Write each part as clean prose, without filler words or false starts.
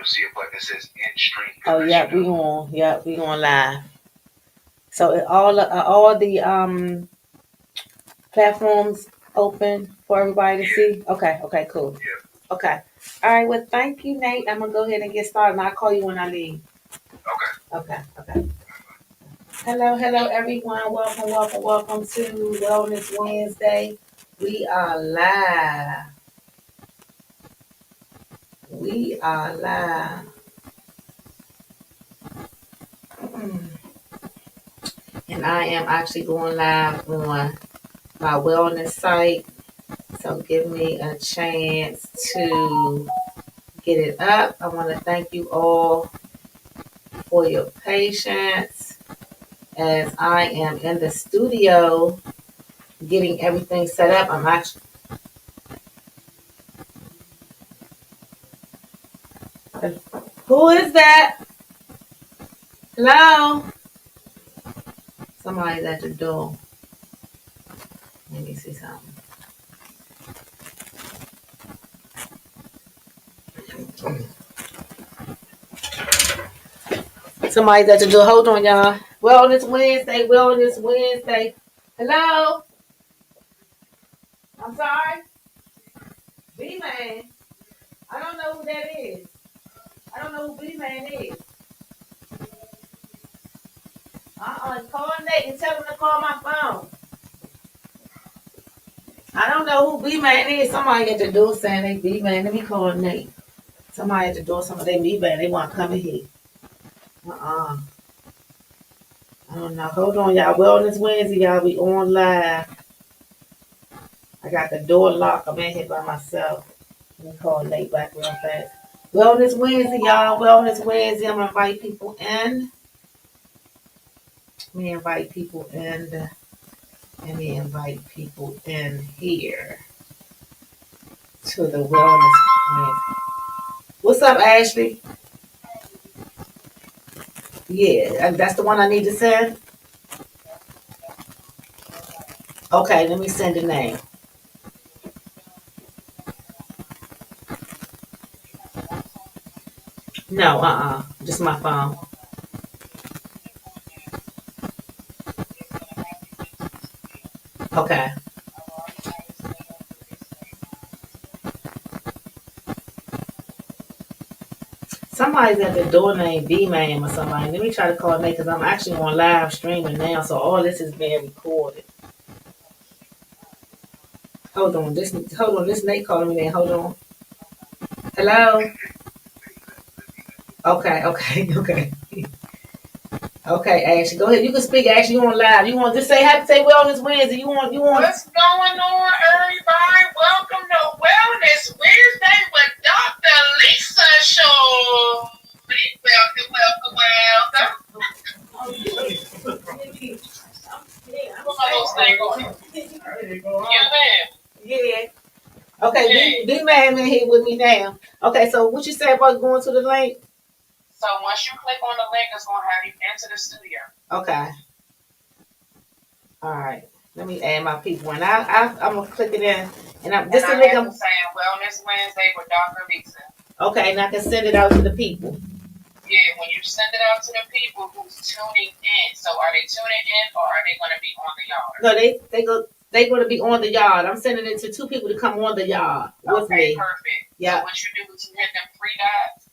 see a button that says end stream. Oh yeah, we on. Yeah, we on live. So all the platforms open for everybody to see. Okay. Okay. Cool. Yeah. Okay. All right. Well, thank you, Nate. I'm gonna go ahead and get started, and I'll call you when I leave. Okay. Okay. Okay. Hello, hello, everyone. Welcome, welcome, welcome to Wellness Wednesday. We are live. We are live. And I am actually going live on my wellness site. So give me a chance to get it up. I want to thank you all for your patience as I am in the studio getting everything set up. I'm actually. Who is that? Hello? Somebody's at the door. Let me see something. Somebody's at the door. Hold on, y'all. Wellness Wednesday. Wellness Wednesday. Hello? I'm sorry? B-Man. I don't know who that is. I don't know who B-Man is. Call Nate and tell him to call my phone. I don't know who B-Man is. Somebody at the door saying they B-Man. Let me call Nate. Somebody at the door, somebody B-Man. They want to come in here. I don't know. Hold on, y'all. Wellness Wednesday, y'all. We on live. I got the door locked. I'm in here by myself. Let me call Nate back real fast. Wellness Wednesday, y'all. Wellness Wednesday. I'm going to invite people in. Let me invite people in. Let me invite people in here to the Wellness Wednesday. What's up, Ashley? Yeah, that's the one I need to send? Okay, let me send a name. No, just my phone. Okay. Somebody's at the door named B-Man or somebody. Let me try to call Nate because I'm actually on live streaming now, so all this is being recorded. Hold on, this Nate calling me there. Hold on. Hello? Okay. Okay, Ashley, go ahead. You can speak, Ashley. You on live. You want to just say happy Wellness Wednesday. What's going on, everybody? Welcome to Wellness Wednesday with Dr. Lisa Show. Yeah. Okay, B-Man in here with me now. Okay, so what you say about going to the link? So once you click on the link, it's going to have you into the studio. Okay. All right. Let me add my people in. I'm gonna click it in, and this is the link. I'm saying Wellness Wednesday with Dr. Lisa. Okay, and I can send it out to the people. Yeah, when you send it out to the people who's tuning in, so are they tuning in or are they going to be on the yard? No, they're going to be on the yard. I'm sending it to 2 people to come on the yard with me. Perfect. Yeah. So what you do is you hit them 3 dots.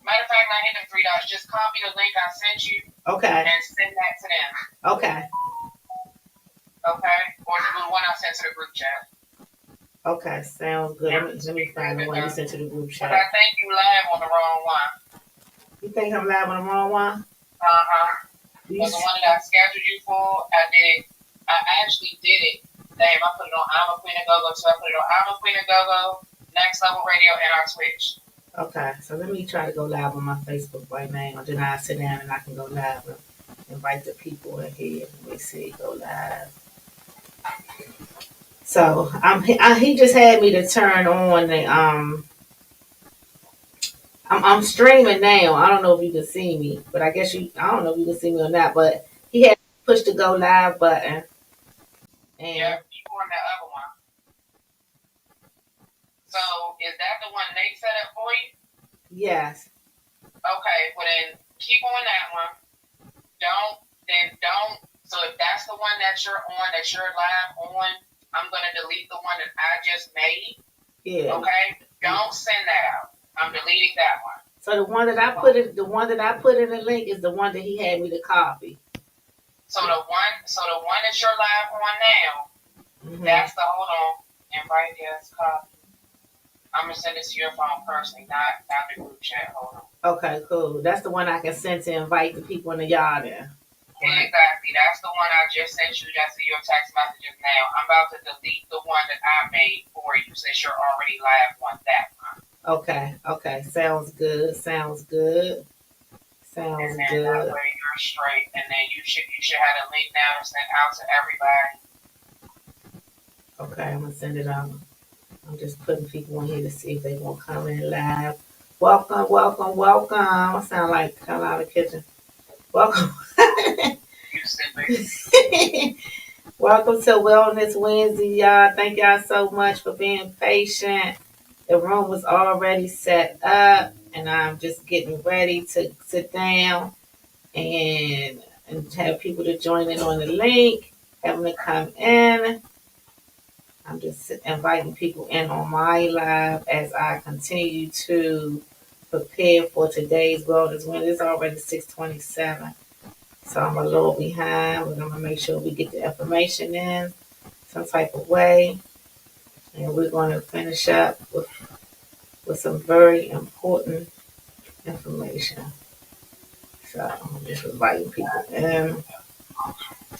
Matter of fact, not hit them 3 dots. Just copy the link I sent you. Okay. And send that to them. Okay. Okay. Or the one I sent to the group chat. Okay, sounds good. Let me find the one you sent to the group chat. But I think you live on the wrong one. You think I'm live on the wrong one? Because the one that I scheduled you for, I actually did it. Damn, I put it on I'm a Queen of Go-Go, so I put it on I'm a Queen of Go-Go, Next Level Radio, and our Twitch. Okay, so let me try to go live on my Facebook right now. Then I sit down and I can go live and invite the people in here. Let me see, go live. So he just had me to turn on the I'm streaming now. I don't know if you can see me, but I don't know if you can see me or not. But he had pushed the go live button. And yeah, you on the other one. So is that the one Nate set up for you? Yes. Okay, well then keep on that one. Don't. So if that's the one that you're on, that you're live on, I'm gonna delete the one that I just made. Yeah. Okay. Don't send that out. I'm deleting that one. So the one that I put in the link is the one that he had me to copy. So the one that you're live on now, that's the hold on. Invite guest copy. I'm gonna send it to your phone personally, not the group chat. Hold on. Okay, cool. That's the one I can send to invite the people in the yard in. Exactly. That's the one I just sent you. That's in your text messages now. I'm about to delete the one that I made for you since you're already live on that one. Okay. Sounds good. And then that way you're straight. And then you should have a link now to send out to everybody. Okay, I'm gonna send it out. I'm just putting people in here to see if they want to come in live. Welcome. I sound like coming out of the kitchen. Welcome. Welcome to Wellness Wednesday, y'all. Thank y'all so much for being patient. The room was already set up, and I'm just getting ready to sit down and have people to join in on the link, have them to come in. I'm just inviting people in on my live as I continue to prepare for today's Wellness Wednesday. It's already 6:27. So I'm a little behind. We're going to make sure we get the information in some type of way. And we're going to finish up with some very important information. So I'm just inviting people in.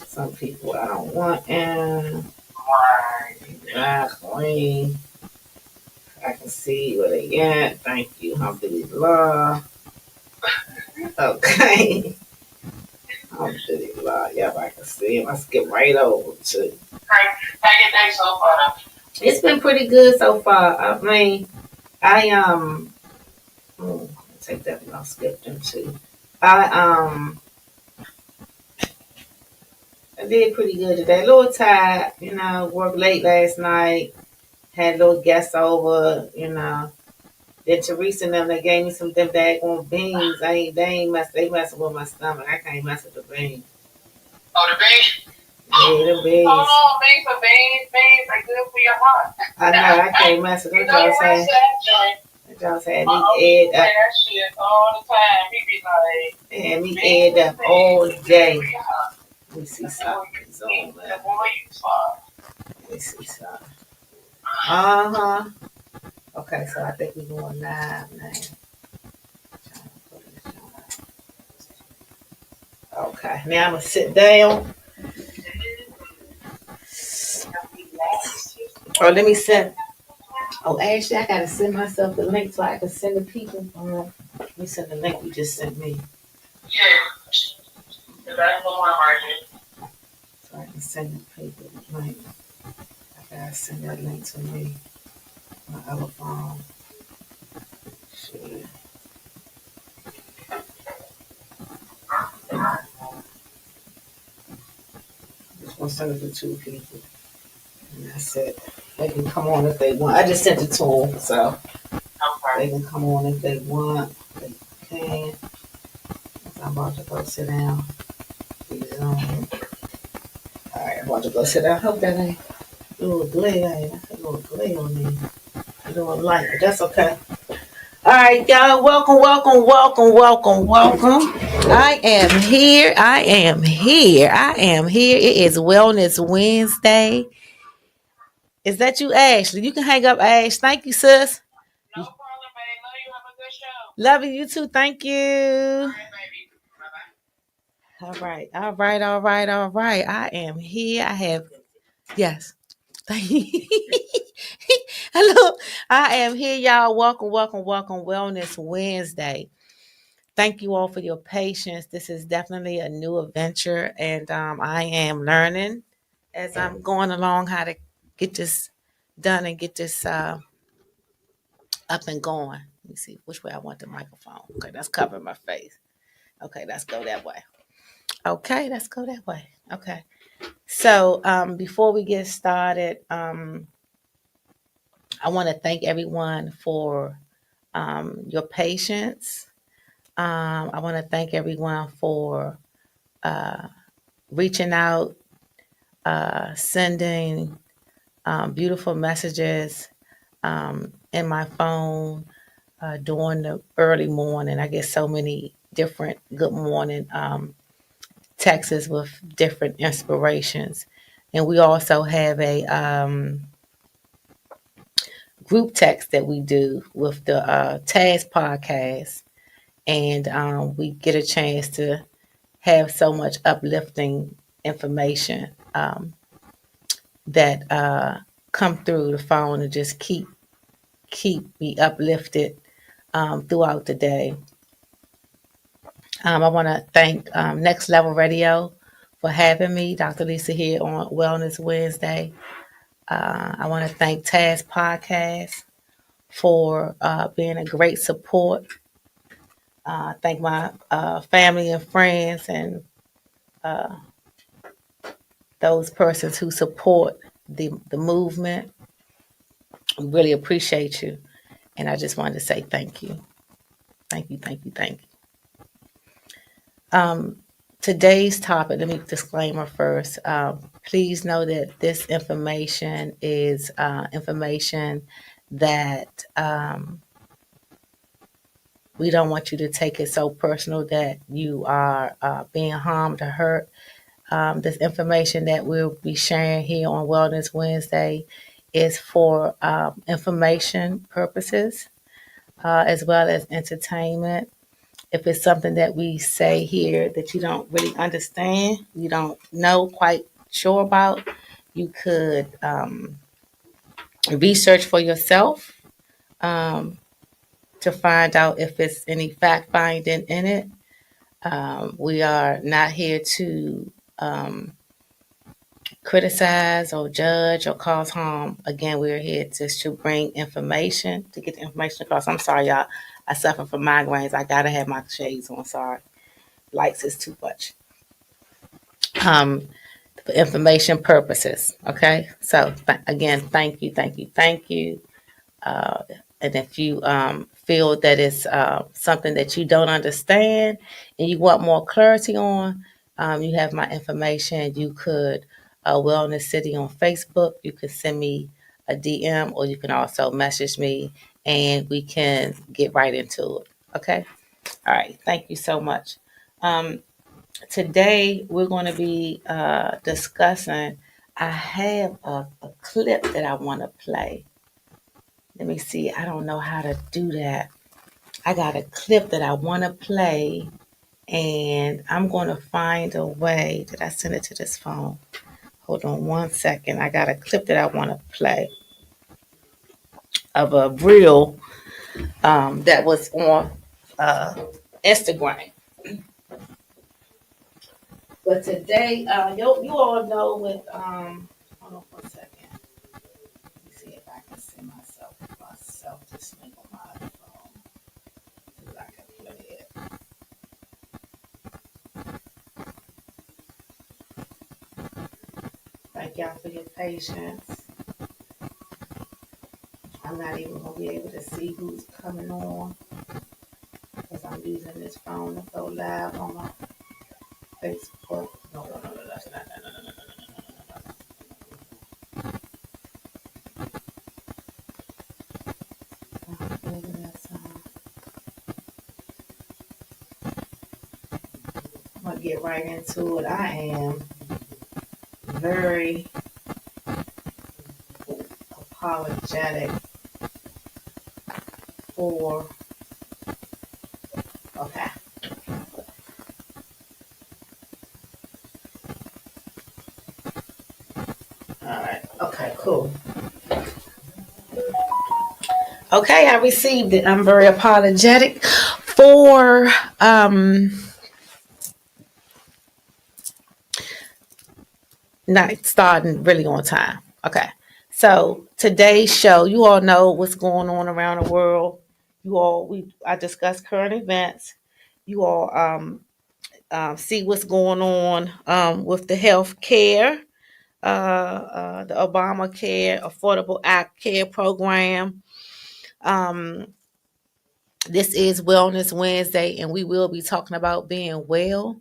Some people I don't want in. Exactly. I can see where they at. Thank you. Alhamdulillah. Okay. Alhamdulillah. Yep, I can see him. I skip right over to. How your day so far? It's been pretty good so far. I mean, take that one. I'll skip them too. I did pretty good today. A little tired, worked late last night. Had little guests over, Then Teresa and them, they gave me some them daggone beans. They messing with my stomach. I can't mess with the beans. Oh, the beans? Yeah, the beans. Oh, no, beans are good for your heart. I know, I can't mess with them. Y'all had me ed up. That shit all the time. He be like, and me ed up all day. Let me see something. Zoom, man. Let me see something. Okay, so I think we're going live now. Okay, now I'm going to sit down. Or let me send. Oh, actually, I got to send myself the link so I can send the people. Let me send the link you just sent me. Yeah. That's the one right here. So I can send the people the link. I got to send that link to me. My other phone. Shit. Just want to send it to 2 people. And that's it. They can come on if they want. I just sent it to them, so they can come on if they want. They can. I'm about to go sit down. Alright, I'm about to go sit down. I hope that ain't a little glare. That's a little glare on me. A little light, but that's okay. Alright, y'all. Welcome. I am here. It is Wellness Wednesday. Is that you, Ashley? You can hang up, Ash. Thank you, sis. No problem, babe. Love you. Have a good show. Love you too. Thank you. All right, baby. Bye-bye. All right. I am here. Yes. Hello. I am here, y'all. Welcome. Wellness Wednesday. Thank you all for your patience. This is definitely a new adventure, and I am learning as I'm going along how to get this done and get this up and going. Let me see which way I want the microphone. Okay, that's covering my face. Okay, let's go that way. Okay. So before we get started, I want to thank everyone for your patience. I want to thank everyone for reaching out, sending beautiful messages in my phone during the early morning. I get so many different good morning texts with different inspirations. And we also have a group text that we do with the Taz podcast. And we get a chance to have so much uplifting information that come through the phone and just keep me uplifted throughout the day. I want to thank Next Level Radio for having me, Dr. Lisa, here on Wellness Wednesday. I want to thank Taz Podcast for being a great support. Thank my family and friends and those persons who support the movement. I really appreciate you. And I just wanted to say thank you. Thank you, thank you, thank you. Today's topic, let me disclaimer first. Please know that this information is information that we don't want you to take it so personal that you are being harmed or hurt. This information that we'll be sharing here on Wellness Wednesday is for information purposes as well as entertainment. If it's something that we say here that you don't really understand, you don't know quite sure about, you could research for yourself to find out if it's any fact finding in it. We are not here to criticize or judge or cause harm. Again, we're here just to bring information, to get the information across. I'm sorry, y'all. I suffer from migraines. I gotta have my shades on. Sorry, lights is too much. For information purposes. Okay. So again, thank you, thank you, thank you. And if you feel that it's something that you don't understand and you want more clarity on, you have my information. You could Wellness City on Facebook. You could send me a DM, or you can also message me, and we can get right into it. Okay. All right. Thank you so much. Today we're going to be discussing. I have a clip that I want to play. Let me see. I don't know how to do that. I got a clip that I want to play, and I'm going to find a way. Did I send it to this phone? Hold on 1 second. I got a clip that I want to play of a reel that was on Instagram. But today, you all know with hold on for a second. Let me see if I can see myself this link on my phone. See if I can play it. Thank y'all for your patience. I'm not even gonna be able to see who's coming on because I'm using this phone to go live on my Facebook. No, that's not. I'm gonna get right into it. I am very apologetic for. Okay. All right. Okay. Cool. Okay, I received it. I'm very apologetic for not starting really on time. Okay. So today's show, you all know what's going on around the world. I discuss current events. You all see what's going on with the health care, the Obamacare Affordable Act Care program. This is Wellness Wednesday, and we will be talking about being well,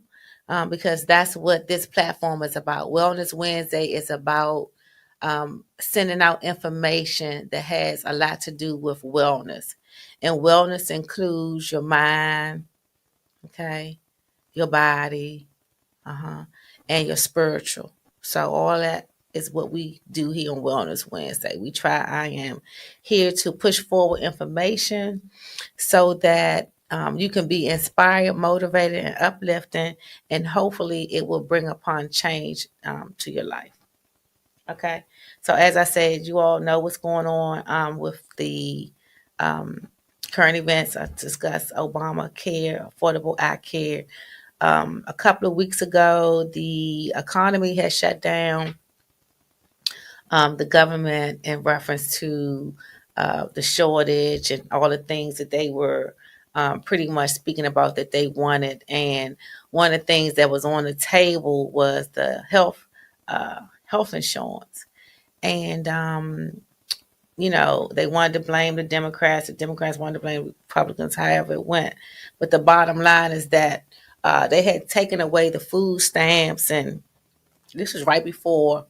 because that's what this platform is about. Wellness Wednesday is about sending out information that has a lot to do with wellness. And wellness includes your mind, okay, your body, uh-huh, and your spiritual. So all that is what we do here on Wellness Wednesday. I am here to push forward information so that you can be inspired, motivated, and uplifting, and hopefully it will bring upon change to your life. Okay. So as I said, you all know what's going on with the um, current events. I discussed Obamacare, Affordable Act Care. A couple of weeks ago, the economy had shut down. The government in reference to the shortage and all the things that they were pretty much speaking about that they wanted. And one of the things that was on the table was the health insurance. And they wanted to blame the Democrats. The Democrats wanted to blame the Republicans, however it went. But the bottom line is that they had taken away the food stamps, and this was right before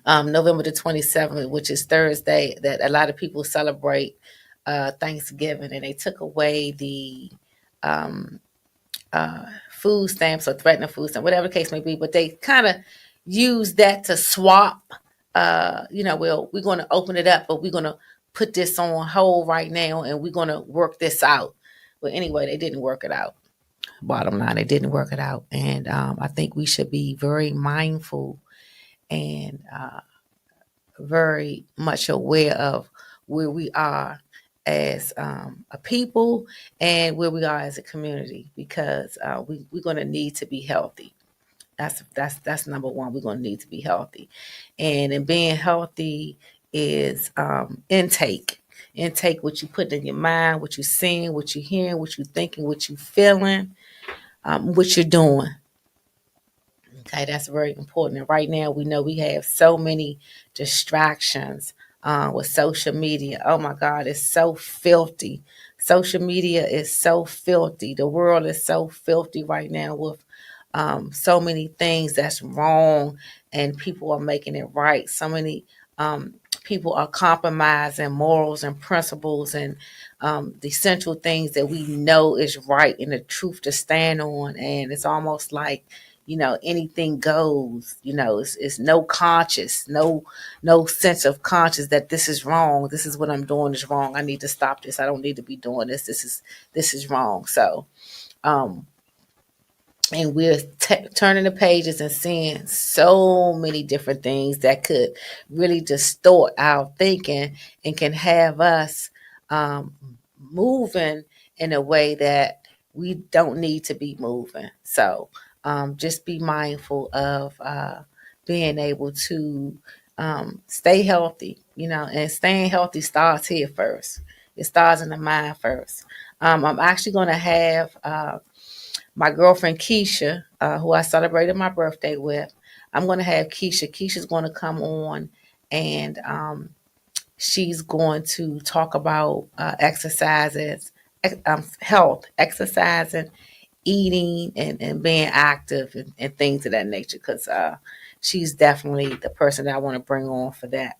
November the 27th, which is Thursday, that a lot of people celebrate Thanksgiving, and they took away the um, food stamps or threatening food stamps, whatever the case may be. But they kind of used that to swap. Well, we're going to open it up, but we're going to put this on hold right now, and we're going to work this out. But anyway, they didn't work it out. Bottom line, they didn't work it out, and I think we should be very mindful and very much aware of where we are as a people and where we are as a community, because we're going to need to be healthy. That's number one. We're going to need to be healthy, and in being healthy is intake, what you put in your mind, what you're seeing, what you're hearing, what you're thinking, what you're feeling, what you're doing. Okay, that's very important. And right now, we know we have so many distractions with social media. Oh my God, it's so filthy. Social media is so filthy. The world is so filthy right now with so many things that's wrong, and people are making it right. So many people are compromising morals and principles and the central things that we know is right and the truth to stand on. And it's almost like, anything goes. It's no conscious, no sense of conscious that this is wrong. This is what I'm doing is wrong. I need to stop this. I don't need to be doing this. This is wrong. So and we're turning the pages and seeing so many different things that could really distort our thinking and can have us um, moving in a way that we don't need to be moving. So just be mindful of being able to stay healthy, and staying healthy starts here first. It starts in the mind first. I'm actually going to have my girlfriend Keisha, who I celebrated my birthday with. I'm going to have Keisha. Keisha's going to come on, and she's going to talk about exercises, health, exercising, eating, and being active, and things of that nature, because she's definitely the person that I want to bring on for that.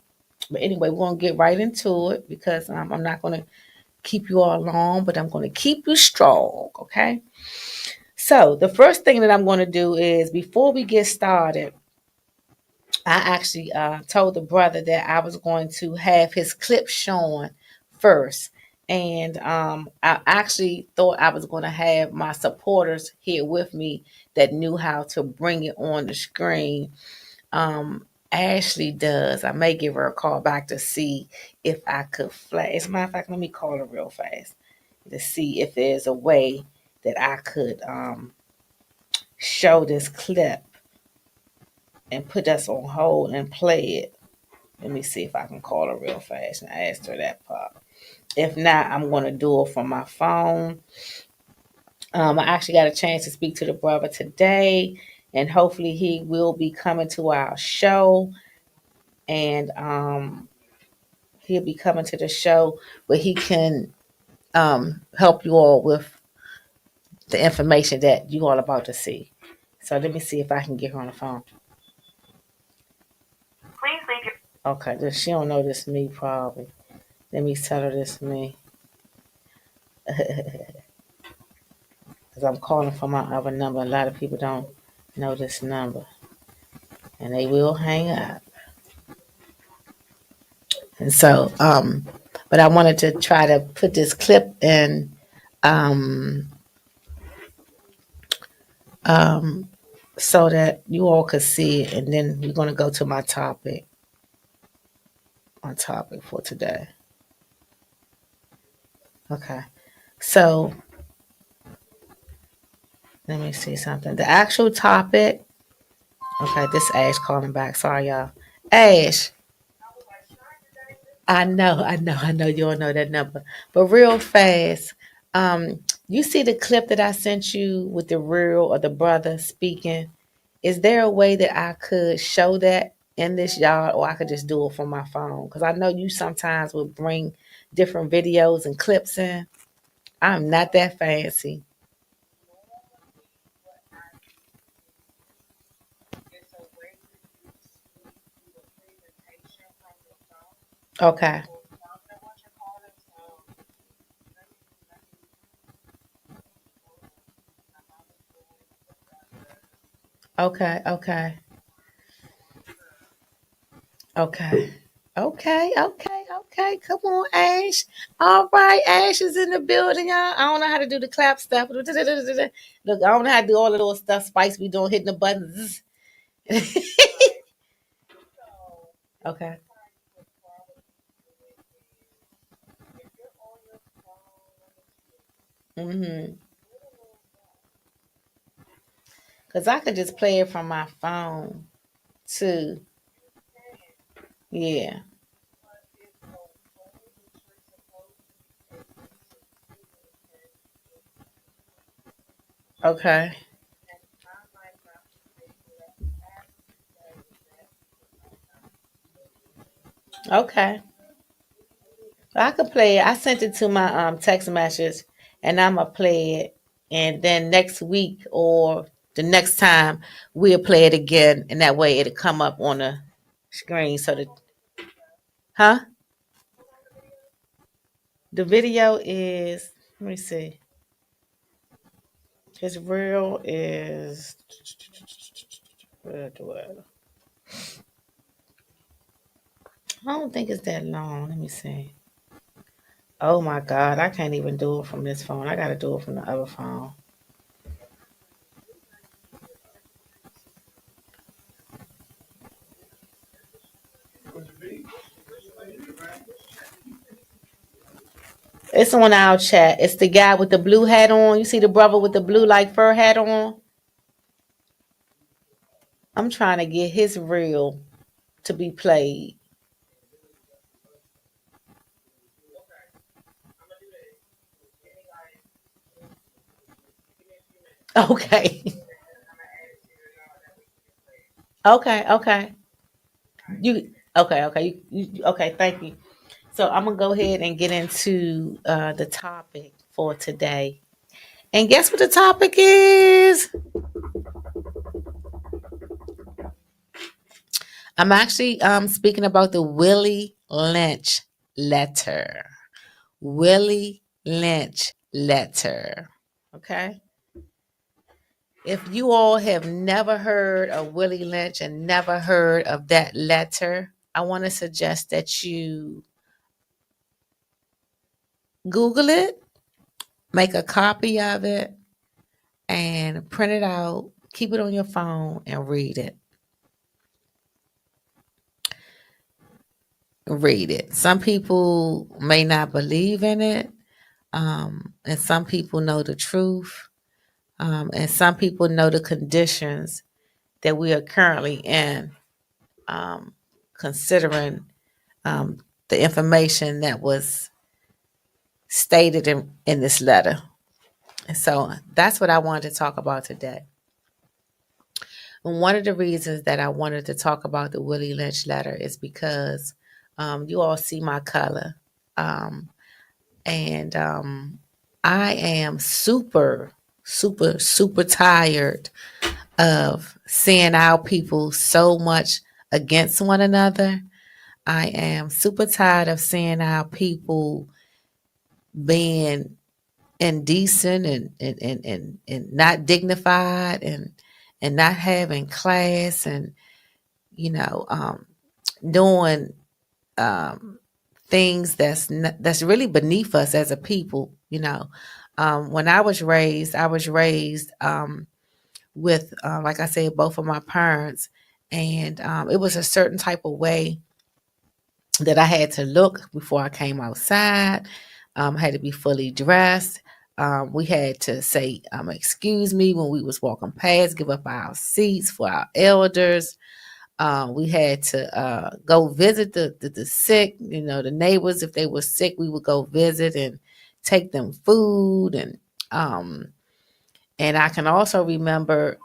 But anyway, we're going to get right into it, because I'm not going to keep you all long, but I'm going to keep you strong, okay? So the first thing that I'm going to do is, before we get started, I actually told the brother that I was going to have his clip shown first. And I actually thought I was going to have my supporters here with me that knew how to bring it on the screen. Ashley does. I may give her a call back to see if I could flash. As a matter of fact, let me call her real fast to see if there's a way that I could show this clip and put us on hold and play it. Let me see if I can call her real fast and ask her that part. If not, I'm going to do it from my phone. I actually got a chance to speak to the brother today, and hopefully he will be coming to our show. And he'll be coming to the show where he can help you all with the information that you all about to see. So let me see if I can get her on the phone. Please leave your. Okay, she don't know this is me probably. Let me tell her this is me. Because I'm calling from my other number. A lot of people don't know this number. And they will hang up. And so, but I wanted to try to put this clip in um, so that you all could see it. And then we're going to go to my topic for today. Okay. So let me see something. The actual topic. Okay, this Ash calling back. Sorry, y'all. Ash. I know you don't know that number. But real fast, you see the clip that I sent you with the real or the brother speaking? Is there a way that I could show that in this yard or I could just do it from my phone? Because I know you sometimes will bring different videos and clips in. I'm not that fancy. Okay. Okay. Okay. Okay. Okay. Come on, Ash. All right, Ash is in the building, y'all. I don't know how to do the clap stuff. Look, I don't know how to do all of those stuff Spice be doing, hitting the buttons. Okay. Mm-hmm. Because I could just play it from my phone, too. Yeah. Okay. Okay. I could play it. I sent it to my text message, and I'ma play it. And then next week or the next time we'll play it again, and that way it'll come up on the screen. So that, huh? The video is. Let me see. His reel is. I don't think it's that long. Let me see. Oh my God, I can't even do it from this phone. I gotta do it from the other phone. It's on our chat. It's the guy with the blue hat on. You see the brother with the blue like fur hat on? I'm trying to get his reel to be played. Okay. Okay. Okay, thank you. So I'm gonna go ahead and get into the topic for today. And guess what the topic is? I'm actually speaking about the Willie Lynch letter. Willie Lynch letter. Okay. If you all have never heard of Willie Lynch and never heard of that letter, I want to suggest that you Google it, make a copy of it, and print it out, keep it on your phone, and read it. Read it. Some people may not believe in it, and some people know the truth, and some people know the conditions that we are currently in, considering the information that was stated in this letter. And so that's what I wanted to talk about today. And one of the reasons that I wanted to talk about the Willie Lynch letter is because you all see my color. Um, And I am super, super, super tired of seeing our people so much against one another. I am super tired of seeing our people being indecent and not dignified and not having class and you know doing um, things that's really beneath us as a people. When I was raised with like I said, both of my parents, and it was a certain type of way that I had to look before I came outside. I had to be fully dressed. We had to say excuse me when we was walking past, give up our seats for our elders. We had to go visit the sick, the neighbors. If they were sick, we would go visit and take them food. And I can also remember,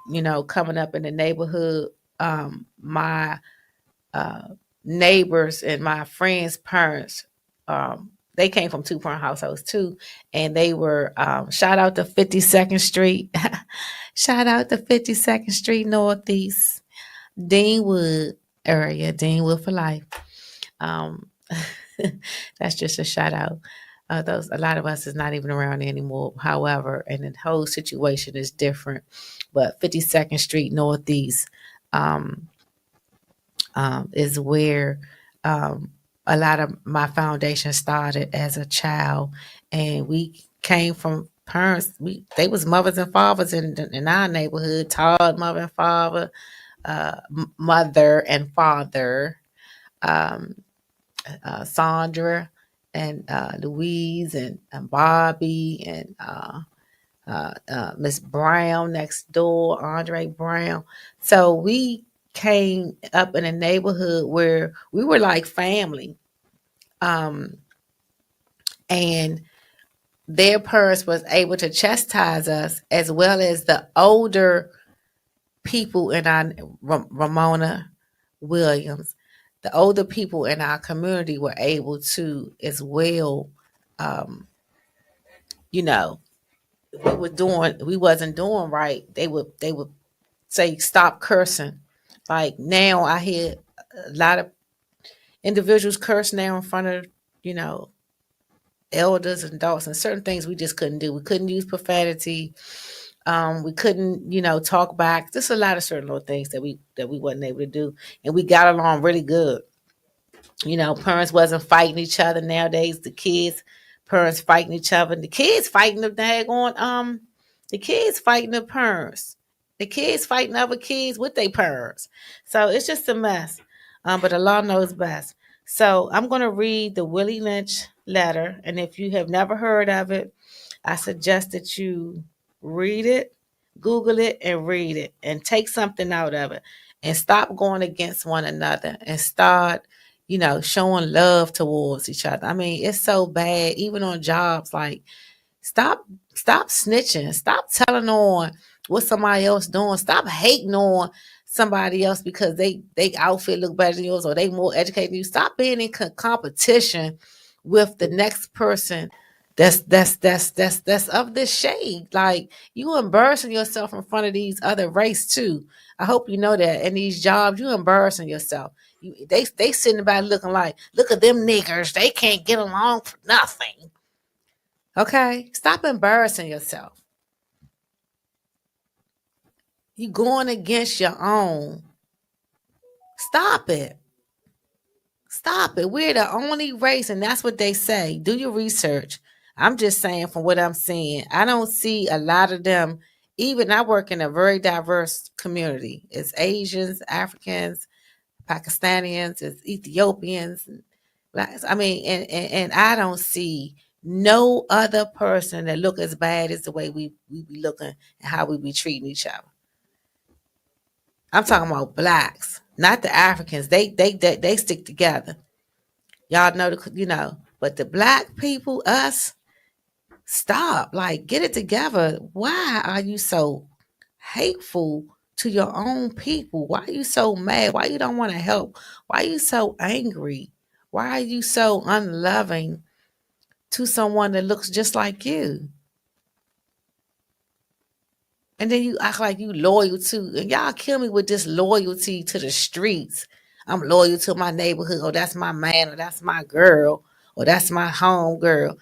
coming up in the neighborhood, my uh, neighbors and my friends' parents, they came from two-parent households too, and they were shout out to 52nd Street, shout out to 52nd Street Northeast, Deanwood area, Deanwood for life. Um, that's just a shout out. Those a lot of us is not even around anymore. However, and the whole situation is different. But 52nd Street Northeast, um, is where a lot of my foundation started as a child, and we came from parents. They was mothers and fathers in our neighborhood. Todd, mother and father, mother and father, um, Sandra and Louise and Bobby and Miss Brown next door, Andre Brown. So we came up in a neighborhood where we were like family. Um, and their parents was able to chastise us as well as the older people in our Ramona Williams, the older people in our community were able to as well. Um, you know, if we wasn't doing right, they would say stop cursing. Like now, I hear a lot of individuals curse now in front of you know elders and adults, and certain things we just couldn't do. We couldn't use profanity. We couldn't, talk back. Just a lot of certain little things that we wasn't able to do, and we got along really good. Parents wasn't fighting each other. Nowadays, the kids, parents fighting each other. The kids fighting the daggone the kids fighting the parents. The kids fighting other kids with their parents. So it's just a mess. But the law knows best. So I'm gonna read the Willie Lynch letter, and if you have never heard of it, I suggest that you read it, Google it, and read it, and take something out of it, and stop going against one another, and start showing love towards each other. I mean, it's so bad, even on jobs. Like, stop, stop snitching. Stop telling on what somebody else doing. Stop hating on somebody else because they outfit look better than yours or they more educated than you. Stop being in competition with the next person that's of this shade. Like, you embarrassing yourself in front of these other race too. I hope you know that in these jobs you embarrassing yourself. They sitting about looking like, look at them niggers. They can't get along for nothing. Okay, stop embarrassing yourself. You going against your own. Stop it. Stop it. We're the only race, and that's what they say. Do your research. I'm just saying from what I'm seeing. I don't see a lot of them. Even I work in a very diverse community. It's Asians, Africans, Pakistanians, it's Ethiopians. I mean, and I don't see no other person that look as bad as the way we be looking and how we be treating each other. I'm talking about blacks, not the Africans. They stick together. Y'all know but the black people, us, stop. Like, get it together. Why are you so hateful to your own people? Why are you so mad? Why you don't want to help? Why are you so angry? Why are you so unloving to someone that looks just like you. And then you act like you loyal to, and y'all kill me with this loyalty to the streets. I'm loyal to my neighborhood, or that's my man, or that's my girl, or that's my home girl.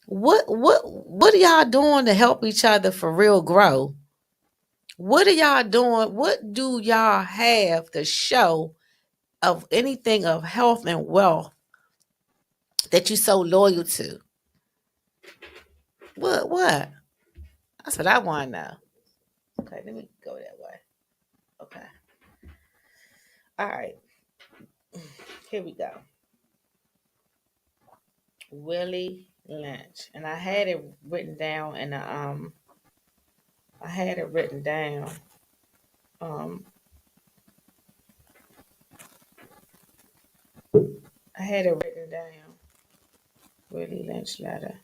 What are y'all doing to help each other for real grow? What are y'all doing? What do y'all have to show of anything of health and wealth that you so loyal to? What? That's what I want to know. Okay, let me go that way. Okay. All right. Here we go. Willie Lynch. And I had it written down in a I had it written down. Um I had it written down. Willie Lynch letter.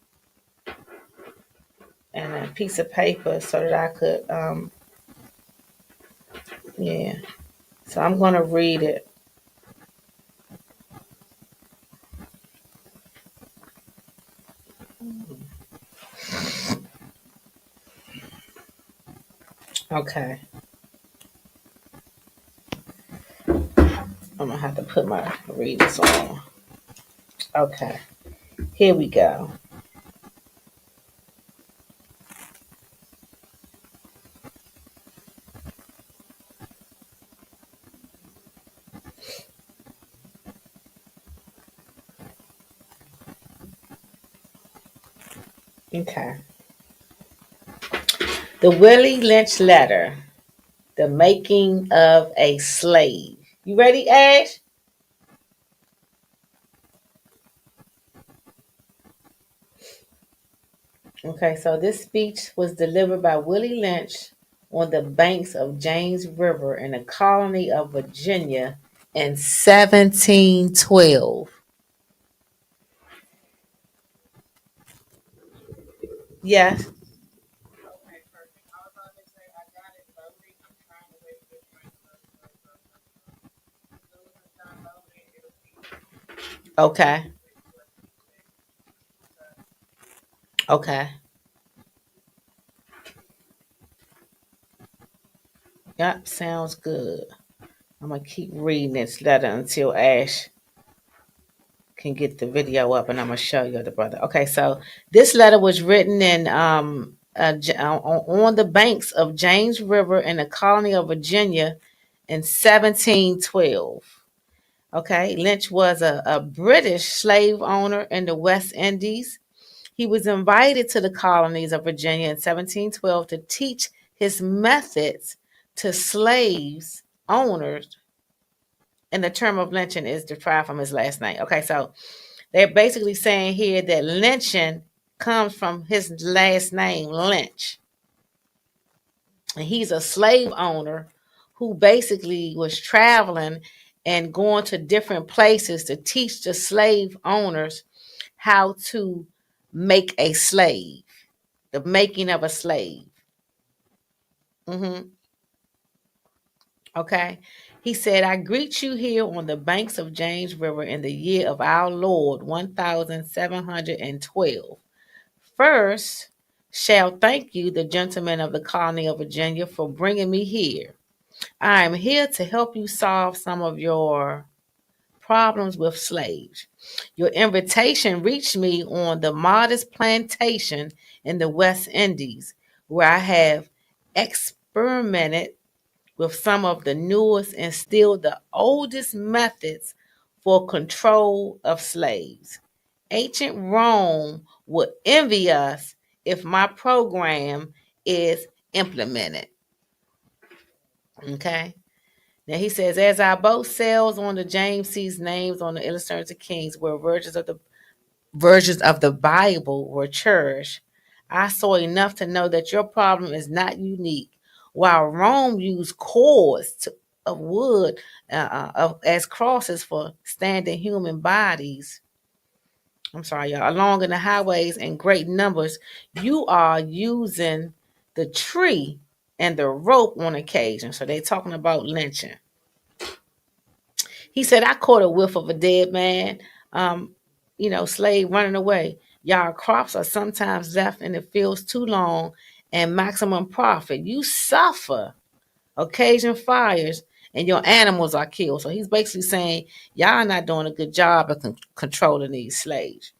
And a piece of paper so that I could yeah. So I'm gonna read it. Okay. I'm gonna have to put my readers on. Okay. Here we go. Okay. The Willie Lynch letter. The making of a slave. You ready, Ash? Okay, so this speech was delivered by Willie Lynch on the banks of James River in the colony of Virginia in 1712. Yes. Okay, perfect. I was about to say I got it loading. I'm trying to wait for it to load. As soon as it's done loading, it'll be Okay. Okay. Yep, sounds good. I'm gonna keep reading this letter until Ash can get the video up, and I'm gonna show you the brother. Okay, so this letter was written in on the banks of James River in the colony of Virginia in 1712. Okay, Lynch was a British slave owner in the West Indies. He was invited to the colonies of Virginia in 1712 to teach his methods to slaves owners, and the term of lynching is derived from his last name. Okay, so they're basically saying here that lynching comes from his last name, Lynch. And he's a slave owner who basically was traveling and going to different places to teach the slave owners how to make a slave, the making of a slave. hmm Okay. He said, I greet you here on the banks of James River in the year of our Lord, 1712. First, shall thank you, the gentlemen of the colony of Virginia, for bringing me here. I am here to help you solve some of your problems with slaves. Your invitation reached me on the modest plantation in the West Indies, where I have experimented with some of the newest and still the oldest methods for control of slaves. Ancient Rome would envy us if my program is implemented. Okay. Now he says, as our boat sails on the James sees names on the illustrations of kings, where versions of the Bible were cherished, I saw enough to know that your problem is not unique. While Rome used of wood as crosses for standing human bodies, I'm sorry, y'all, along in the highways in great numbers, you are using the tree and the rope on occasion. So they're talking about lynching. He said, I caught a whiff of a dead man. slave running away. Y'all crops are sometimes left in the fields too long and maximum profit. You suffer occasion fires and your animals are killed. So he's basically saying y'all not doing a good job of controlling these slaves.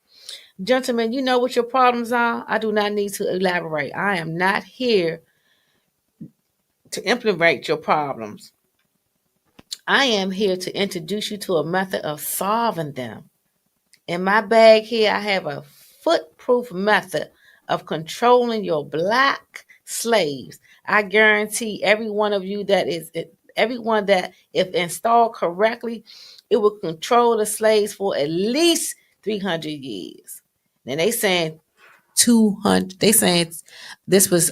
Gentlemen, you know what your problems are. I do not need to elaborate. I am not here to implement your problems. I am here to introduce you to a method of solving them. In my bag here, I have a footproof method of controlling your black slaves. I guarantee everyone that if installed correctly, it will control the slaves for at least 300 years. And they saying 200, they saying this was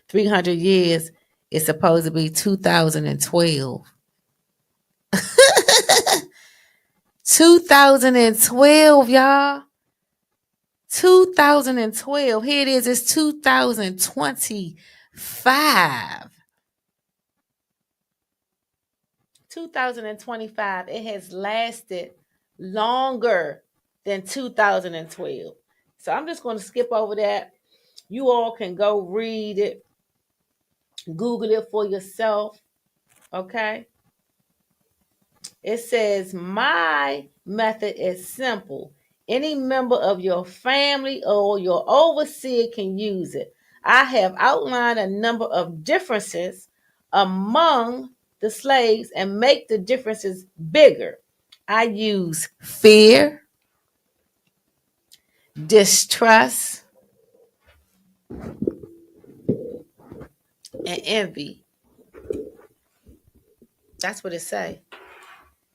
300 years. It's supposed to be 2012. 2012, y'all. 2012. Here it is. It's 2025. 2025. It has lasted longer than 2012. So I'm just going to skip over that. You all can go read it, Google it for yourself. Okay. It says, my method is simple. Any member of your family or your overseer can use it. I have outlined a number of differences among the slaves and make the differences bigger. I use fear, distrust, and envy. That's what it says.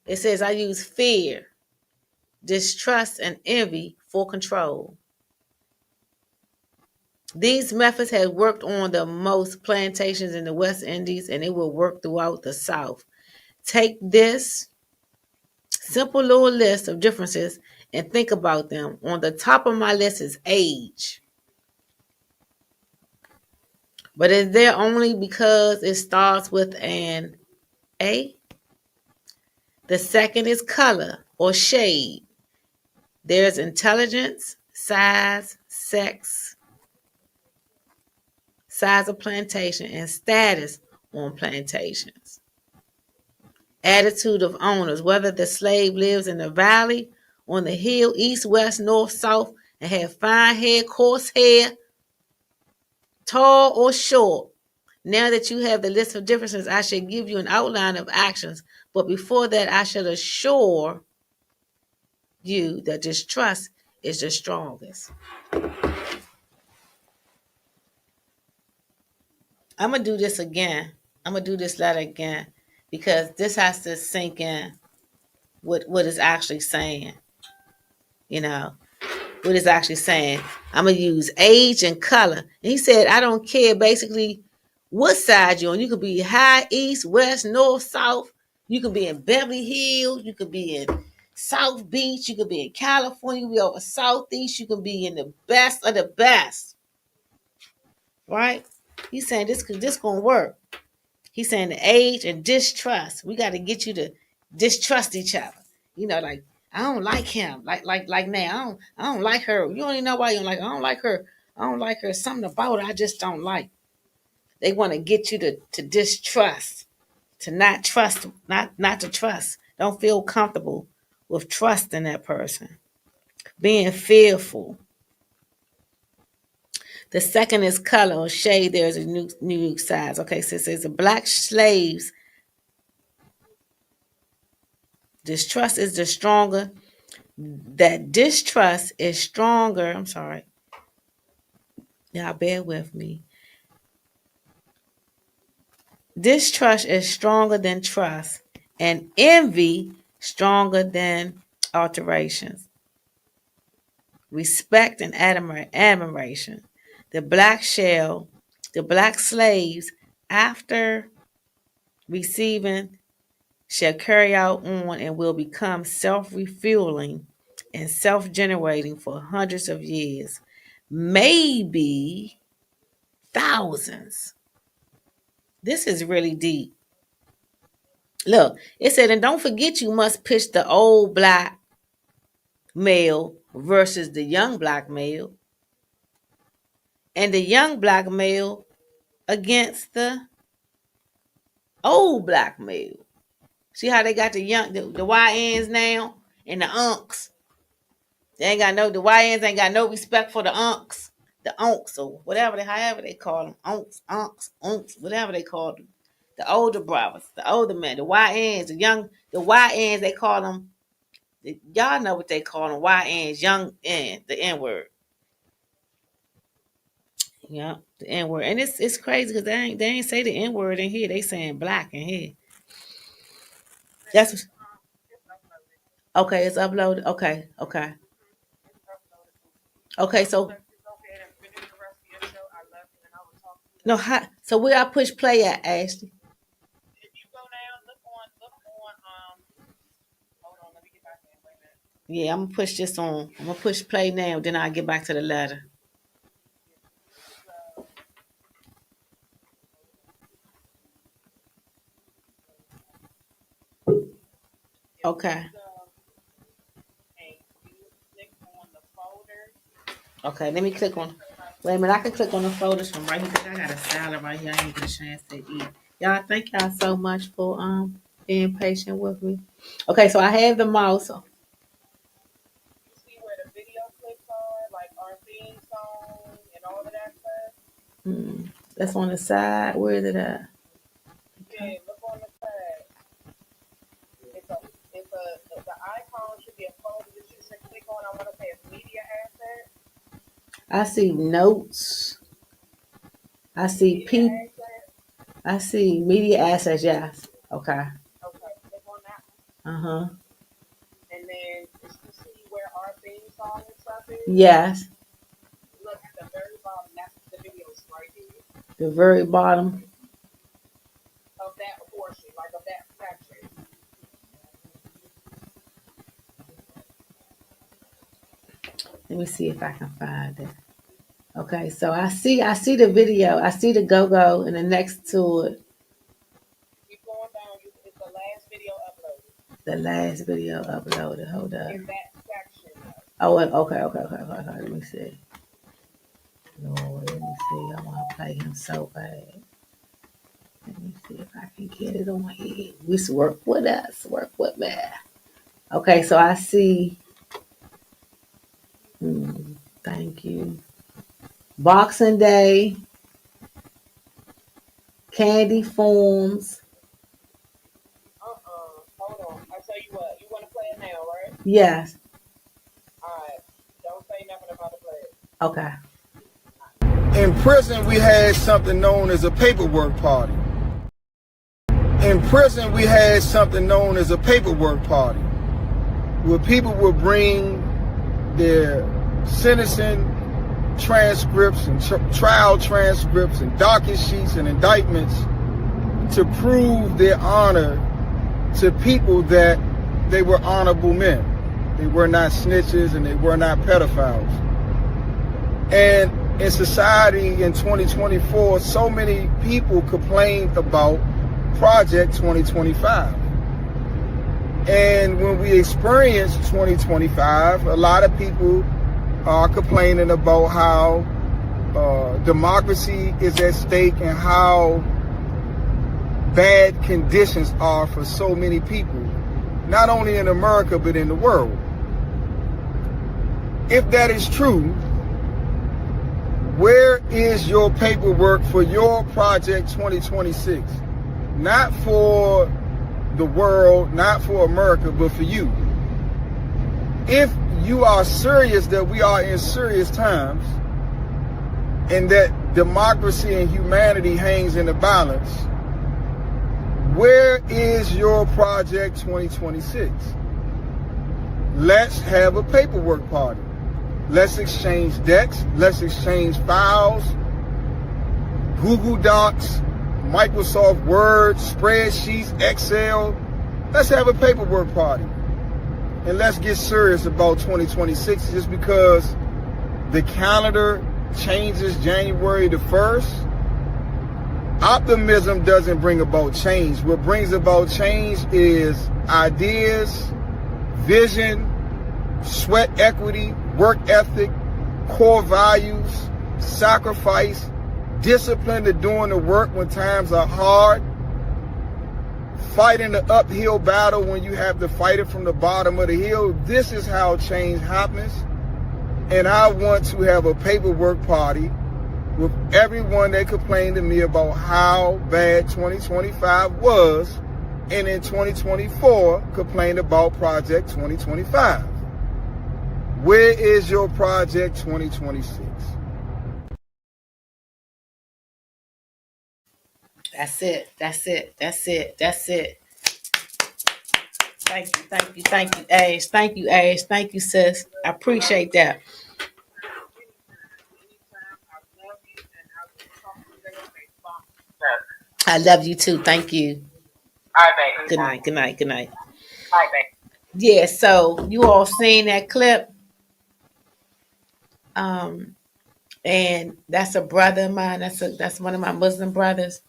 It says I use fear, distrust, and envy for control. These methods have worked on the most plantations in the West Indies, and it will work throughout the South. Take this simple little list of differences and think about them. On the top of my list is age. But is there only because it starts with an A? The second is color or shade. There's intelligence, size, sex, size of plantation, and status on plantations. Attitude of owners, whether the slave lives in the valley, on the hill, east, west, north, south, and have fine hair, coarse hair, tall or short. Now that you have the list of differences, I should give you an outline of actions. But before that, I should assure you that distrust is the strongest. I'm going to do this again. I'm going to do this letter again because this has to sink in what it's actually saying. What it's actually saying. I'm going to use age and color. And he said, I don't care basically what side you're on. You could be high, east, west, north, south. You could be in Beverly Hills. You could be in South Beach. You could be in California. You could be over Southeast. You could be in the best of the best. Right? He's saying this going to work. He's saying the age and distrust. We got to get you to distrust each other. Like, I don't like him. Like now. I don't like her. You don't even know why you don't like her. I don't like her. I don't like her. Something about her I just don't like. They want to get you to distrust, to not trust, not to trust. Don't feel comfortable with trusting that person. Being fearful. The second is color or shade. There's a new size. Okay, so it says the black slaves. Distrust is the stronger. That distrust is stronger. I'm sorry. Y'all bear with me. Distrust is stronger than trust, and envy stronger than alterations. Respect and admiration. The black slaves, after receiving, shall carry out on and will become self-refueling and self-generating for hundreds of years, maybe thousands. This is really deep. Look, it said, and don't forget you must pitch the old black male versus the young black male, and the young black male against the old black male. See how they got the YNs now and the unks. They ain't got the YNs ain't got no respect for the unks. The unks or whatever however they call them. Unks, whatever they call them. The older brothers, the older men, the YNs, the YNs, they call them, y'all know what they call them, YNs, young N, the N word. Yeah, the N word. And it's crazy because they ain't say the N word in here. They saying black in here. That's what, okay, it's uploaded. Okay, so no, so where I push play at, Ashley? If you go down, look on, hold on, let me get back in. Wait a minute. Yeah, I'm gonna push this on. I'm gonna push play now, then I'll get back to the letter. Okay. Okay, let me click on. Wait a minute, I can click on the folders from right here because I got a salad right here. I ain't get a chance to eat. Y'all, thank y'all so much for being patient with me. Okay, so I have the mouse. You see where the video clips are, like our theme song and all of that stuff? That's on the side. Where is it at? Yeah, look on the side. The icon should be a folder that you should click on. I want to say it's media assets. I see notes. I see people. I see media assets. Yes. Okay. Okay, click on that one. Uh-huh. And then you see where our theme song and stuff is? Yes. Look at the very bottom. That's the videos right here. The very bottom. Of that portion, like of that section. Let me see if I can find it. Okay, so I see the video. I see the go-go and the next to it. Keep going down. It's the last video uploaded. The last video uploaded. Hold up. In that section. Oh, okay. Let me see. Lord, let me see. I want to play him so bad. Let me see if I can get it on here. Work with us. Work with me. Okay, so I see. Thank you. Boxing Day. Candy Forms. Hold on. I tell you what. You want to play it now, right? Yes. All right. Don't say nothing about the play it. Okay. In prison, we had something known as a paperwork party. Where people would bring their sentencing transcripts and trial transcripts and docket sheets and indictments to prove their honor to people that they were honorable men. They were not snitches and they were not pedophiles. And in society in 2024, so many people complained about Project 2025. And when we experience 2025, a lot of people are complaining about how democracy is at stake and how bad conditions are for so many people, not only in America, but in the world. If that is true, where is your paperwork for your Project 2026? Not for the world, not for America, but for you. If you are serious that we are in serious times and that democracy and humanity hangs in the balance, where is your Project 2026? Let's have a paperwork party. Let's exchange decks. Let's exchange files, Google Docs, Microsoft Word, spreadsheets, Excel. Let's have a paperwork party. And let's get serious about 2026 just because the calendar changes January the 1st. Optimism doesn't bring about change. What brings about change is ideas, vision, sweat equity, work ethic, core values, sacrifice, discipline to doing the work when times are hard, fighting the uphill battle when you have to fight it from the bottom of the hill. This is how change happens. And I want to have a paperwork party with everyone that complained to me about how bad 2025 was, and in 2024 complained about Project 2025. Where is your Project 2026? That's it. That's it. That's it. That's it. Thank you. Thank you. Thank you, Ash. Thank you, Ash. Thank you, sis. I appreciate that. I love you too. Thank you. All right, babe. Good night. Good night. Good night. All right, babe. Yeah, so you all seen that clip. And that's a brother of mine. That's one of my Muslim brothers.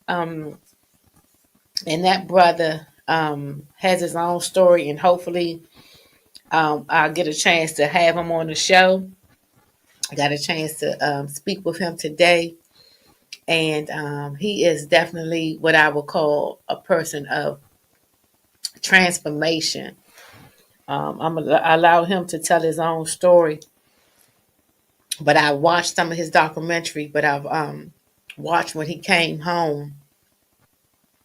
And that brother has his own story, and hopefully I'll get a chance to have him on the show. I got a chance to speak with him today, and he is definitely what I would call a person of transformation. I'm gonna allow him to tell his own story, but I watched some of his documentary. But I've watched when he came home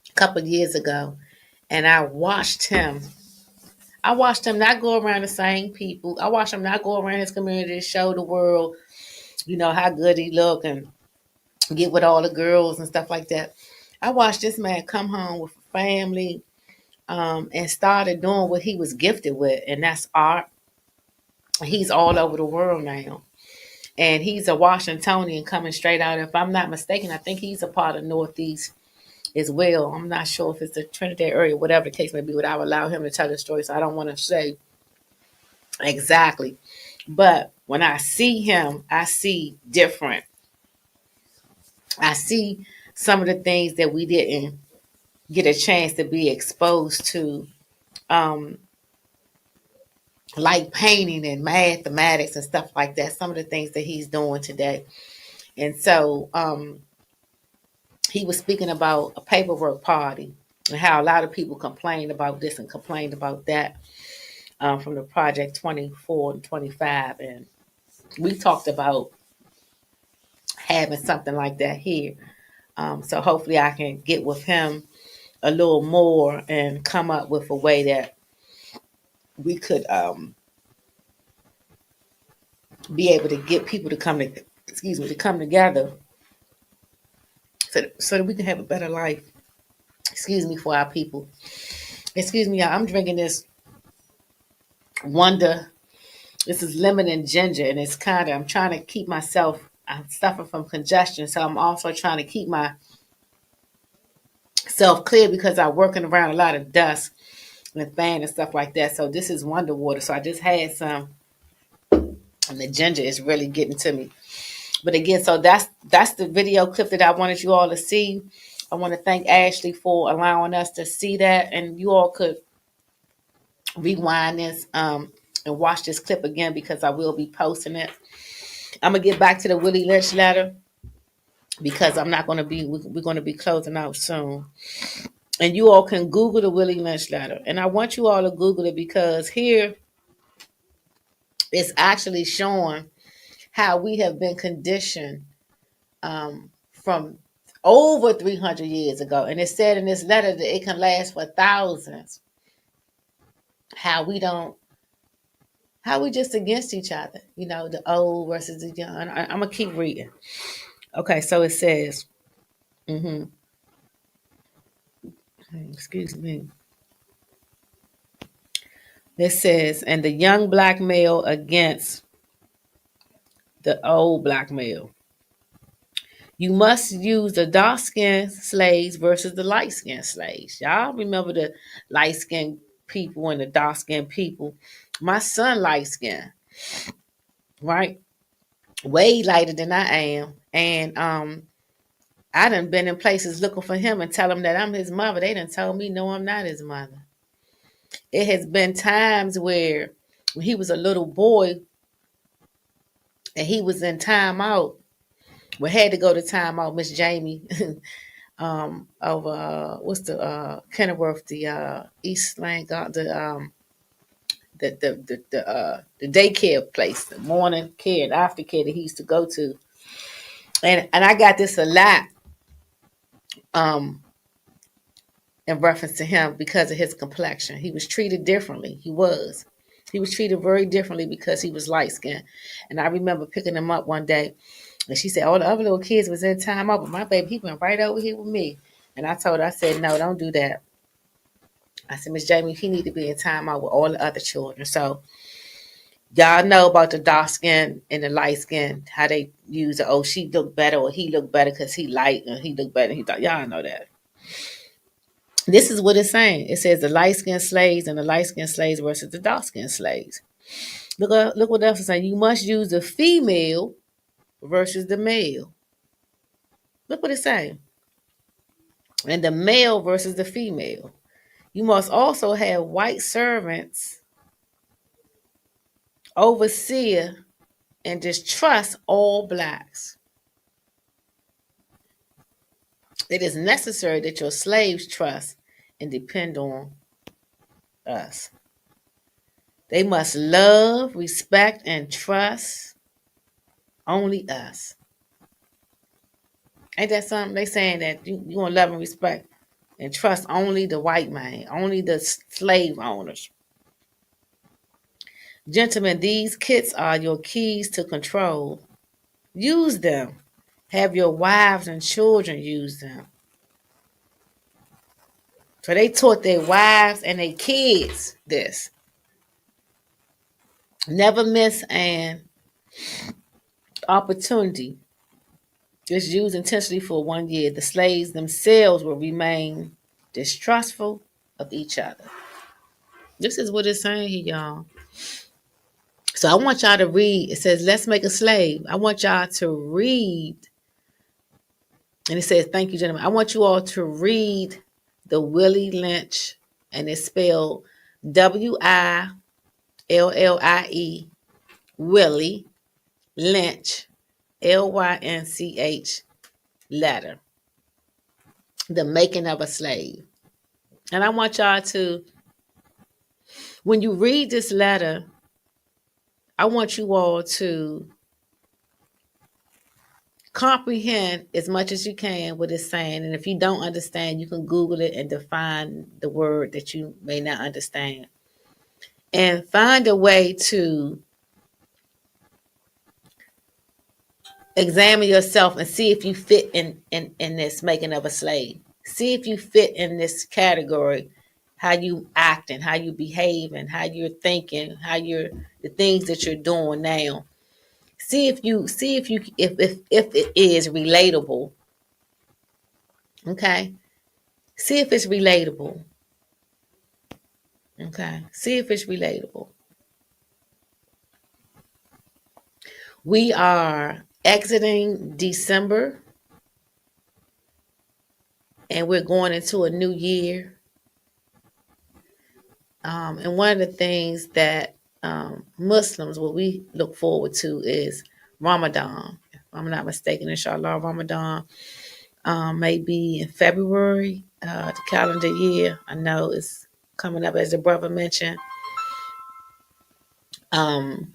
a couple of years ago, and I watched him not go around the same people. I watched him not go around his community to show the world, how good he look and get with all the girls and stuff like that. I watched this man come home with a family, and started doing what he was gifted with, and that's art. He's all over the world now. And he's a Washingtonian coming straight out. If I'm not mistaken, I think he's a part of Northeast as well. I'm not sure if it's the Trinidad area, whatever the case may be, but I would allow him to tell the story, so I don't want to say exactly. But when I see him, I see different. I see some of the things that we didn't get a chance to be exposed to, like painting and mathematics and stuff like that. Some of the things that he's doing today. And so he was speaking about a paperwork party and how a lot of people complained about this and complained about that, from the Project 24 and 25. And we talked about having something like that here. So hopefully I can get with him a little more and come up with a way that we could be able to get people to come together, so that we can have a better life. For our people. Y'all. I'm drinking this Wonder. This is lemon and ginger, and it's I'm trying to keep myself. I'm suffering from congestion, so I'm also trying to keep myself clear because I'm working around a lot of dust and fan and stuff like that. So this is Wonder Water. So I just had some, and the ginger is really getting to me. But again, so that's the video clip that I wanted you all to see. I want to thank Ashley for allowing us to see that, and you all could rewind this and watch this clip again because I will be posting it. I'm gonna get back to the Willie Lynch letter because we're going to be closing out soon. And you all can Google the Willie Lynch letter, and I want you all to Google it because here it's actually showing how we have been conditioned from over 300 years ago. And it said in this letter that it can last for thousands. How we just against each other, the old versus the young. I'm going to keep reading. Okay, so it says, excuse me. It says, and the young black male against the old black male. You must use the dark-skinned slaves versus the light-skinned slaves. Y'all remember the light-skinned people and the dark-skinned people. My son light-skinned, right? Way lighter than I am. And I done been in places looking for him and tell him that I'm his mother. They done told me, no, I'm not his mother. It has been times where when he was a little boy and he was in timeout. We had to go to timeout, Miss Jamie, over what's the Kenilworth, the East Lang, the daycare place, the morning care, the aftercare that he used to go to, and I got this a lot, um, in reference to him because of his complexion. He was treated differently. He was treated very differently because he was light skinned. And I remember picking him up one day, and she said all the other little kids was in time out, but my baby, he went right over here with me. And I told her, I said, no, don't do that. I said, Miss Jamie, he need to be in time out with all the other children. So y'all know about the dark skin and the light skin, how they use it. Oh, she look better or he look better because he light and he look better. He thought, y'all know that. This is what it's saying. It says the light skinned slaves and the light skinned slaves versus the dark skinned slaves. Look what else is saying. You must use the female versus the male. Look what it's saying. And the male versus the female. You must also have white servants, overseer, and distrust all blacks. It is necessary that your slaves trust and depend on us. They must love, respect, and trust only us. Ain't that something? They saying that you want to love and respect and trust only the white man, only the slave owners. Gentlemen, these kits are your keys to control. Use them. Have your wives and children use them. So they taught their wives and their kids this. Never miss an opportunity. Just use intentionally for 1 year. The slaves themselves will remain distrustful of each other. This is what it's saying here, y'all. So I want y'all to read. It says, let's make a slave. I want y'all to read. And it says, thank you, gentlemen. I want you all to read the Willie Lynch, and it's spelled Willie, Willie Lynch, Lynch letter. The making of a slave. And I want y'all to, when you read this letter, I want you all to comprehend as much as you can what it's saying. And if you don't understand, you can Google it and define the word that you may not understand. And find a way to examine yourself and see if you fit in this making of a slave. See if you fit in this category, how you acting, how you behaving, how you're thinking, the things that you're doing now. See if it is relatable. Okay. See if it's relatable. Okay. See if it's relatable. We are exiting December and we're going into a new year. And one of the things that Muslims, what we look forward to is Ramadan. If I'm not mistaken, inshallah, Ramadan may be in February, the calendar year. I know it's coming up, as the brother mentioned. And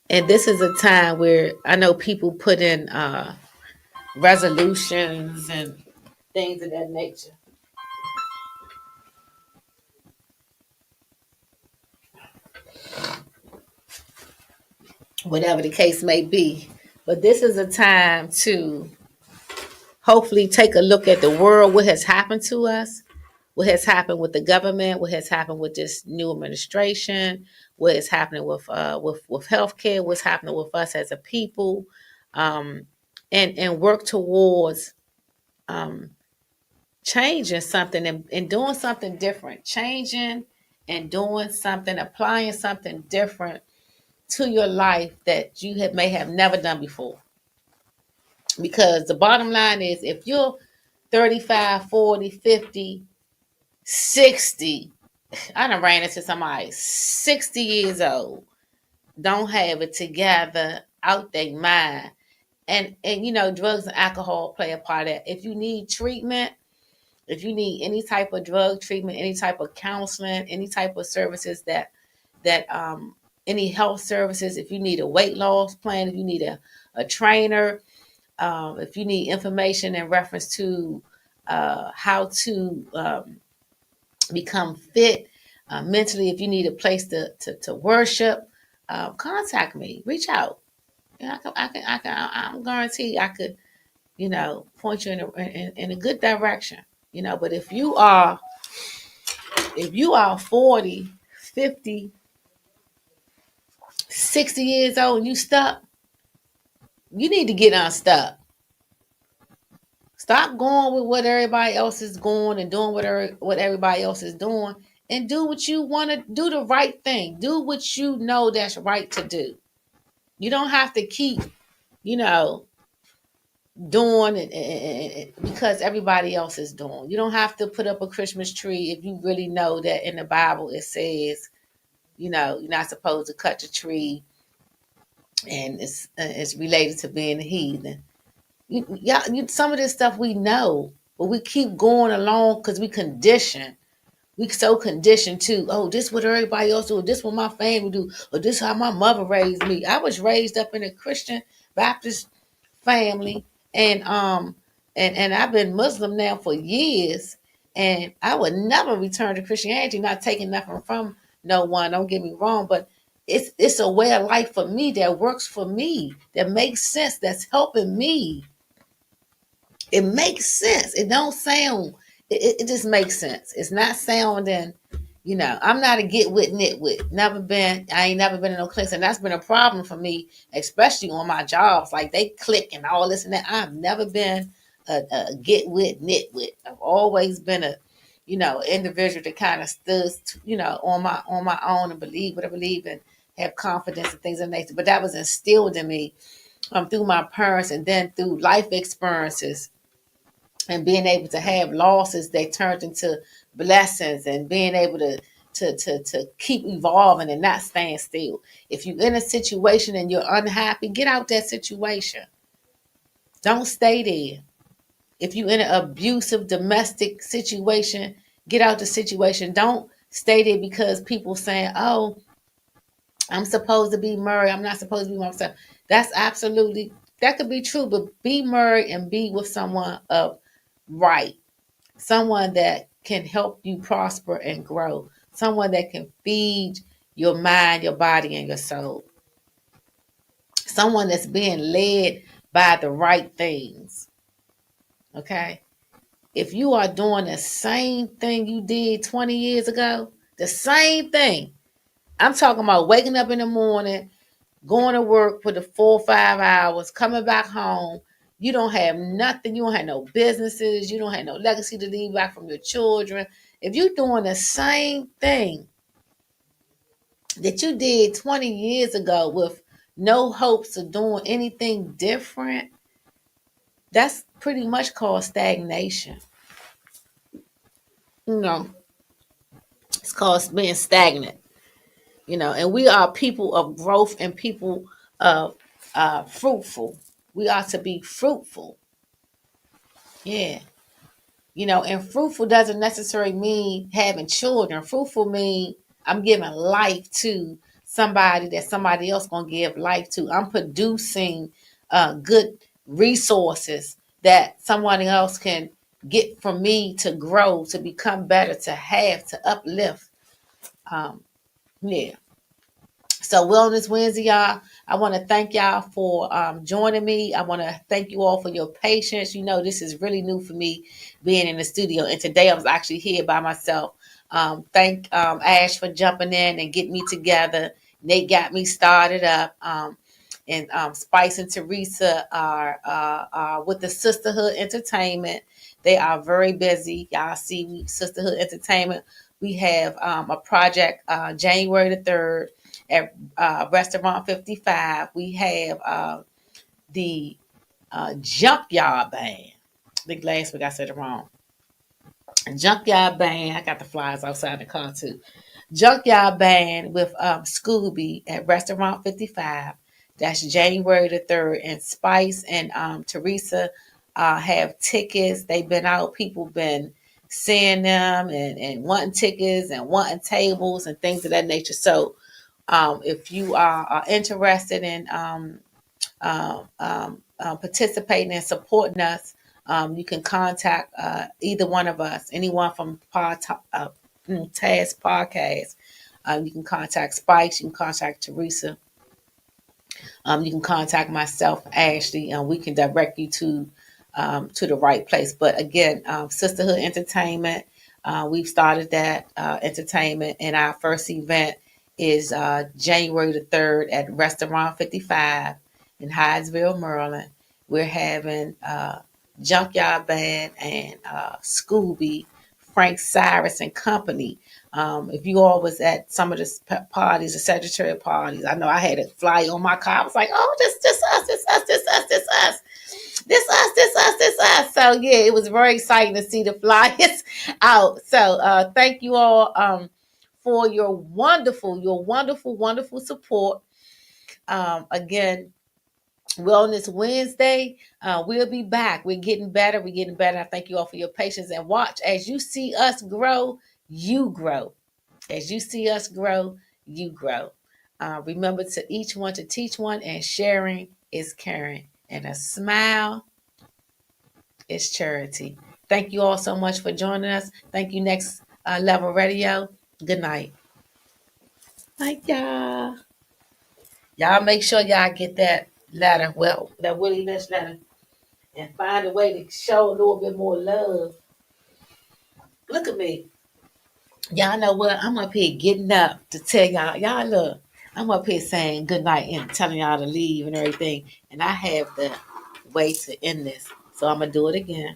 this is a time where I know people put in resolutions and things of that nature. Whatever the case may be. But this is a time to hopefully take a look at the world, what has happened to us, what has happened with the government, what has happened with this new administration, what is happening with healthcare, what's happening with us as a people, and work towards changing something and doing something different, changing and doing something, applying something different to your life that you may have never done before. Because the bottom line is, if you're 35, 40, 50, 60, I done ran into somebody 60 years old, don't have it together, out their mind. And you know, drugs and alcohol play a part of that. If you need treatment, if you need any type of drug treatment, any type of counseling, any type of services that any health services, if you need a weight loss plan, if you need a trainer, if you need information in reference to how to become fit mentally, if you need a place to worship, contact me, reach out. Yeah, I'm guaranteed I could, you know, point you in a good direction, you know. But if you are 40, 50, 60 years old and you stuck, you need to get unstuck. Stop going with what everybody else is going and doing what everybody else is doing, and do what you want to do, the right thing. Do what you know that's right to do. You don't have to keep, you know, doing it because everybody else is doing. You don't have to put up a Christmas tree if you really know that in the Bible it says, you know, you're not supposed to cut the tree, and it's related to being a heathen. Some of this stuff we know, but we keep going along because we conditioned. We so conditioned to, oh, this what everybody else do, or this what my family do, or this how my mother raised me. I was raised up in a Christian Baptist family, and I've been Muslim now for years, and I would never return to Christianity, not taking nothing from no one. Don't get me wrong, but it's a way of life for me that works for me, that makes sense, that's helping me. It makes sense. It don't sound. It just makes sense. It's not sounding. You know, I'm not a get with nitwit. Never been. I ain't never been in no cliques, and that's been a problem for me, especially on my jobs. Like they click and all this and that. I've never been a get with nitwit. I've always been a, you know, individual that kind of stood, you know, on my own and believe what I believe and have confidence and things of that nature. But that was instilled in me through my parents and then through life experiences and being able to have losses that turned into blessings and being able to keep evolving and not staying still. If you're in a situation and you're unhappy, get out that situation. Don't stay there. If you're in an abusive domestic situation, get out the situation. Don't stay there because people saying, oh, I'm supposed to be married, I'm not supposed to be myself. That's absolutely, that could be true, but be married and be with someone of right, someone that can help you prosper and grow, someone that can feed your mind, your body, and your soul, someone that's being led by the right things. Okay, if you are doing the same thing you did 20 years ago, the same thing, I'm talking about waking up in the morning, going to work for the 4 or 5 hours, coming back home. You don't have nothing. You don't have no businesses. You don't have no legacy to leave back from your children. If you're doing the same thing that you did 20 years ago with no hopes of doing anything different, that's pretty much called stagnation. You know, it's called being stagnant. You know, and we are people of growth and people of fruitful. We are to be fruitful. Yeah. You know, and fruitful doesn't necessarily mean having children. Fruitful mean I'm giving life to somebody that somebody else gonna give life to. I'm producing good resources that someone else can get from me to grow, to become better, to have, to uplift. Yeah. So Wellness Wednesday, y'all. I want to thank y'all for joining me. I want to thank you all for your patience. You know, this is really new for me being in the studio. And today I was actually here by myself. Thank Ash for jumping in and getting me together. Nate got me started up. And Spice and Teresa are with the Sisterhood Entertainment. They are very busy. Y'all see Sisterhood Entertainment. We have a project January the 3rd at Restaurant 55. We have the Junkyard Band. I think last week I said it wrong. Junkyard Band. I got the flyers outside the car too. Junkyard Band with Scooby at Restaurant 55. That's January the 3rd. And Spice and Teresa have tickets. They've been out. People been seeing them and wanting tickets and wanting tables and things of that nature. So if you are interested in participating and supporting us, you can contact either one of us, anyone from Taz Podcast. You can contact Spikes, you can contact Teresa, you can contact myself, Ashley, and we can direct you to the right place. But again, Sisterhood Entertainment, we've started that entertainment, and our first event is January the 3rd at Restaurant 55 in Hyattsville, Maryland. We're having Junkyard Band and Scooby, Frank Cyrus and Company. If you all was at some of the parties, the Sagittarius parties, I know I had a flyer on my car. I was like, oh, this us, this us, this us, this us. This us, this us, this us. So yeah, it was very exciting to see the flyers out. So thank you all for your wonderful, wonderful support. Again, Wellness Wednesday. We'll be back. We're getting better. We're getting better. I thank you all for your patience and watch as you see us grow, you grow. As you see us grow, you grow. Remember to each one to teach one, and sharing is caring, and a smile is charity. Thank you all so much for joining us. Thank you, Next Level Radio. Good night. Night, y'all. Y'all make sure y'all get that letter, well, that Willie Lynch letter, and find a way to show a little bit more love. Look at me. Y'all know what? I'm up here getting up to tell y'all look, I'm up here saying good night and telling y'all to leave and everything. And I have the way to end this. So I'm going to do it again.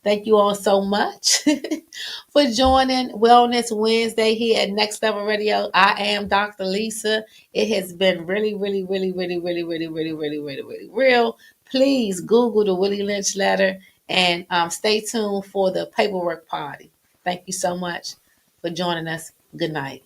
Thank you all so much for joining Wellness Wednesday here at Next Level Radio. I am Dr. Lisa. It has been really, really, really, really, really, really, really, really, really, really real. Please Google the Willie Lynch letter and stay tuned for the paperwork party. Thank you so much for joining us. Good night.